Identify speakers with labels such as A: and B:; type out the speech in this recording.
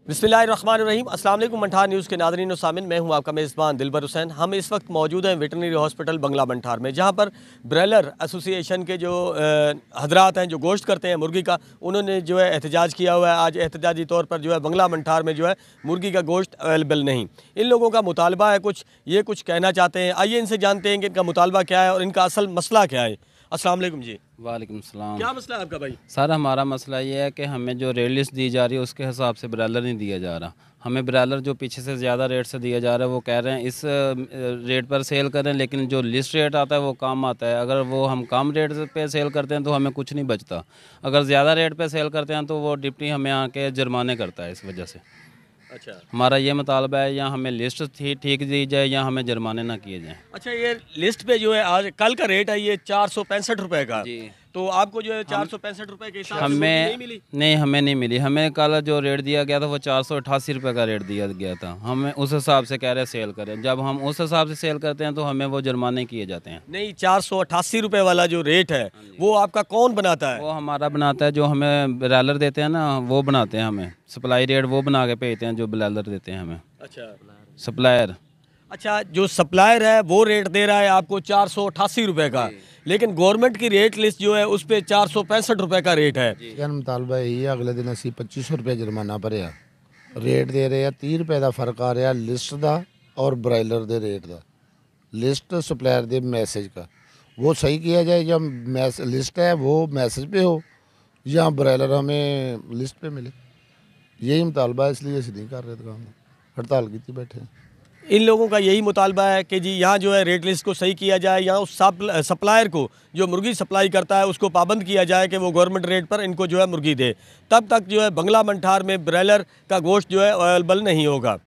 A: बिस्मिल्लाहिर्रहमानिर्रहीम। अस्सलाम वालेकुम मंठार न्यूज़ के नाज़रीन और सामिन, मैं हूं आपका मेज़बान दिलबर हुसैन। हम इस वक्त मौजूद हैं वेटरनरी हॉस्पिटल बंगला मंठार में, जहां पर ब्रेलर एसोसिएशन के जो हजरात हैं जो गोश्त करते हैं मुर्गी का, उन्होंने जो है एहतजाज किया हुआ है। आज एहतजाजी तौर पर जो है बंगला मंठार में जो है मुर्गी का गोश्त अवेलेबल नहीं। इन लोगों का मुतालबा है, ये कुछ कहना चाहते हैं। आइए इनसे जानते हैं कि इनका मुतालबा क्या है और इनका असल मसला क्या है। अस्सलाम वालेकुम जी।
B: वालेकुम सलाम।
A: क्या मसला है आपका भाई?
B: सर हमारा मसला ये है कि हमें जो रेट लिस्ट दी जा रही है उसके हिसाब से ब्रायलर नहीं दिया जा रहा। हमें ब्रायलर जो पीछे से ज़्यादा रेट से दिया जा रहा है, वो कह रहे हैं इस रेट पर सेल करें, लेकिन जो लिस्ट रेट आता है वो कम आता है। अगर वो हम कम रेट पे सेल करते हैं तो हमें कुछ नहीं बचता। अगर ज़्यादा रेट पे सेल करते हैं तो वो डिप्टी हमें आके जुर्माने करता है। इस वजह से
A: अच्छा,
B: हमारा ये मुतालबा है, या हमें लिस्ट ठीक दी जाए या हमें जुर्माने ना किए जाएँ।
A: अच्छा, ये लिस्ट पे जो है आज कल का रेट है ये 465 रुपए का।
B: जी।
A: तो आपको जो है 465 रुपए के हिसाब से मुर्गी
B: हमें
A: नहीं मिली?
B: नहीं, हमें नहीं मिली। हमें कल जो रेट दिया गया था वो 488 रुपये का रेट दिया गया था। हमें उस हिसाब से कह रहे सेल करें। जब हम उस हिसाब से सेल करते हैं तो हमें वो जुर्माने किए जाते हैं।
A: नहीं, 488 रुपए वाला जो रेट है वो आपका कौन बनाता है?
B: वो हमारा बनाता है, जो हमें ब्रायलर देते हैं ना, वो बनाते हैं। हमें सप्लाई रेट वो बना के भेजते हैं, जो ब्रायलर देते हैं हमें
A: अच्छा,
B: सप्लायर।
A: अच्छा, जो सप्लायर है वो रेट दे रहा है आपको 488 रुपए का, लेकिन गवर्नमेंट की रेट लिस्ट जो है उस पर 465 रुपए का रेट है।
C: मुतालबा यही है, अगले दिन असी 2500 रुपये जुर्माना भरिया। रेट दे रहे हैं 30 रुपये का फर्क आ रहा लिस्ट का और ब्रायलर के रेट का। लिस्ट सप्लायर के मैसेज का वो सही किया जाए, या लिस्ट है वो मैसेज पे हो, या ब्रायलर हमें लिस्ट पे मिले। यही मुतालबा है, इसलिए असी नहीं कर रहे दुकान, हड़ताल की बैठे हैं।
A: इन लोगों का यही मुतालबा है कि जी यहाँ जो है रेट लिस्ट को सही किया जाए, या उस सप्लायर को जो मुर्गी सप्लाई करता है उसको पाबंद किया जाए कि वो गवर्नमेंट रेट पर इनको जो है मुर्गी दे। तब तक जो है बंगला मंठार में ब्रायलर का गोश्त जो है अवेलेबल नहीं होगा।